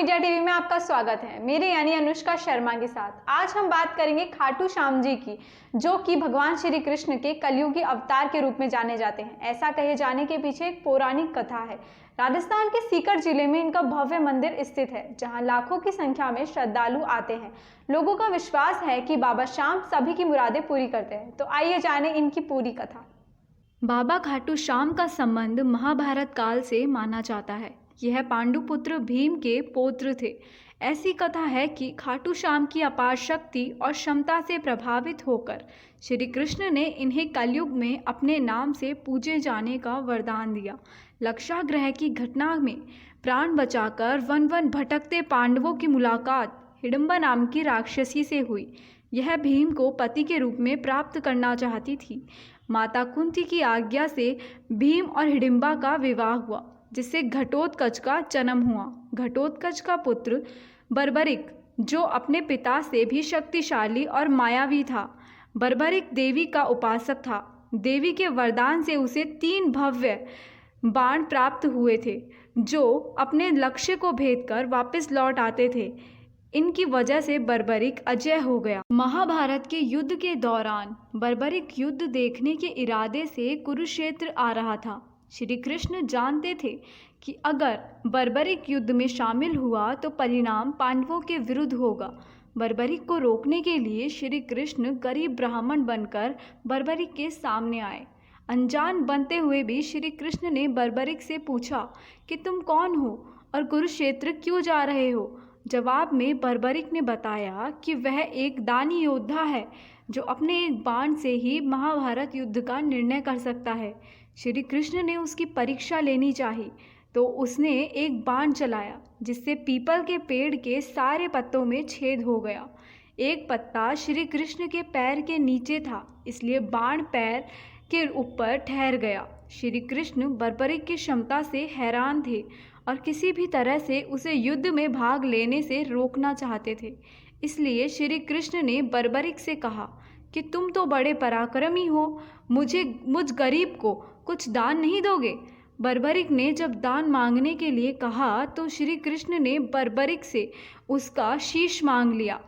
Media TV में आपका स्वागत है मेरे यानी अनुष्का शर्मा के साथ। आज हम बात करेंगे खाटू श्याम जी की, जो कि भगवान श्री कृष्ण के कलयुगी अवतार के रूप में जाने जाते हैं। ऐसा कहे जाने के पीछे एक पौराणिक कथा है। राजस्थान के सीकर जिले में इनका भव्य मंदिर स्थित है, जहां लाखों की संख्या में श्रद्धालु आते हैं। लोगों का विश्वास है कि बाबा श्याम सभी की मुरादें पूरी करते हैं। तो आइए जाने इनकी पूरी कथा। बाबा खाटू श्याम का संबंध महाभारत काल से माना जाता है। यह पांडुपुत्र भीम के पौत्र थे। ऐसी कथा है कि खाटू श्याम की अपार शक्ति और क्षमता से प्रभावित होकर श्री कृष्ण ने इन्हें कलयुग में अपने नाम से पूजे जाने का वरदान दिया। लक्षाग्रह की घटना में प्राण बचाकर वन वन भटकते पांडवों की मुलाकात हिडिंबा नाम की राक्षसी से हुई। यह भीम को पति के रूप में प्राप्त करना चाहती थी। माता कुंती की आज्ञा से भीम और हिडिंबा का विवाह हुआ, जिससे घटोत्कच का जन्म हुआ। घटोत्कच का पुत्र बर्बरिक, जो अपने पिता से भी शक्तिशाली और मायावी था। बर्बरिक देवी का उपासक था। देवी के वरदान से उसे 3 भव्य बाण प्राप्त हुए थे, जो अपने लक्ष्य को भेद कर वापस लौट आते थे। इनकी वजह से बर्बरिक अजय हो गया। महाभारत के युद्ध के दौरान बर्बरिक युद्ध देखने के इरादे से कुरुक्षेत्र आ रहा था। श्री कृष्ण जानते थे कि अगर बर्बरिक युद्ध में शामिल हुआ तो परिणाम पांडवों के विरुद्ध होगा। बर्बरिक को रोकने के लिए श्री कृष्ण गरीब ब्राह्मण बनकर बर्बरिक के सामने आए। अनजान बनते हुए भी श्री कृष्ण ने बर्बरिक से पूछा कि तुम कौन हो और कुरुक्षेत्र क्यों जा रहे हो। जवाब में बर्बरिक ने बताया कि वह एक दानी योद्धा है, जो अपने एक बाण से ही महाभारत युद्ध का निर्णय कर सकता है। श्री कृष्ण ने उसकी परीक्षा लेनी चाही, तो उसने एक बाण चलाया, जिससे पीपल के पेड़ के सारे पत्तों में छेद हो गया। एक पत्ता श्री कृष्ण के पैर के नीचे था, इसलिए बाण पैर के ऊपर ठहर गया। श्री कृष्ण बर्बरिक की क्षमता से हैरान थे और किसी भी तरह से उसे युद्ध में भाग लेने से रोकना चाहते थे। इसलिए श्री कृष्ण ने बर्बरिक से कहा कि तुम तो बड़े पराक्रमी हो, मुझ गरीब को कुछ दान नहीं दोगे। बर्बरिक ने जब दान मांगने के लिए कहा तो श्री कृष्ण ने बर्बरिक से उसका शीश मांग लिया।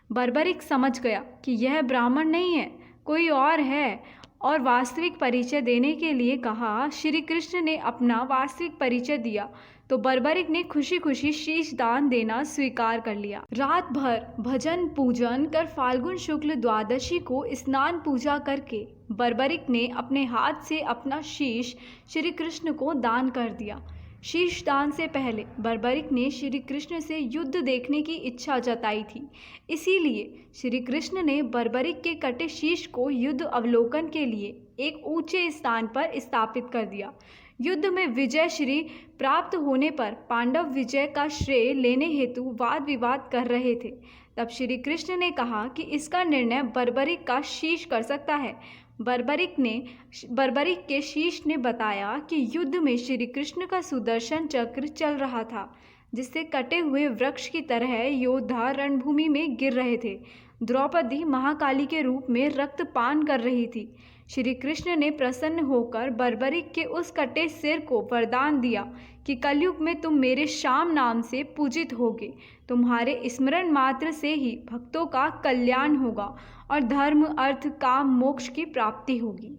बर्बरिक समझ गया कि यह ब्राह्मण नहीं है, कोई और है, और वास्तविक परिचय देने के लिए कहा। श्री कृष्ण ने अपना वास्तविक परिचय दिया तो बर्बरिक ने खुशी खुशी शीश दान देना स्वीकार कर लिया। रात भर भजन पूजन कर फाल्गुन शुक्ल द्वादशी को स्नान पूजा करके बर्बरिक ने अपने हाथ से अपना शीश श्री कृष्ण को दान कर दिया। शीश दान से पहले बर्बरिक ने श्री कृष्ण से युद्ध देखने की इच्छा जताई थी। इसीलिए श्री कृष्ण ने बर्बरिक के कटे शीश को युद्ध अवलोकन के लिए एक ऊंचे स्थान पर स्थापित कर दिया। युद्ध में विजय श्री प्राप्त होने पर पांडव विजय का श्रेय लेने हेतु वाद विवाद कर रहे थे। तब श्री कृष्ण ने कहा कि इसका निर्णय बर्बरिक का शीश कर सकता है। बर्बरिक के शीश ने बताया कि युद्ध में श्री कृष्ण का सुदर्शन चक्र चल रहा था, जिससे कटे हुए वृक्ष की तरह योद्धा रणभूमि में गिर रहे थे। द्रौपदी महाकाली के रूप में रक्तपान कर रही थी। श्री कृष्ण ने प्रसन्न होकर बर्बरिक के उस कटे सिर को वरदान दिया कि कलयुग में तुम मेरे श्याम नाम से पूजित होगे। तुम्हारे स्मरण मात्र से ही भक्तों का कल्याण होगा और धर्म, अर्थ, काम, मोक्ष की प्राप्ति होगी।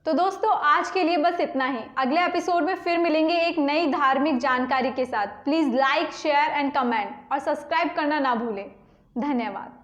तो दोस्तों, आज के लिए बस इतना ही। अगले एपिसोड में फिर मिलेंगे एक नई धार्मिक जानकारी के साथ। Please like, share and comment और सब्सक्राइब करना ना भूलें। धन्यवाद।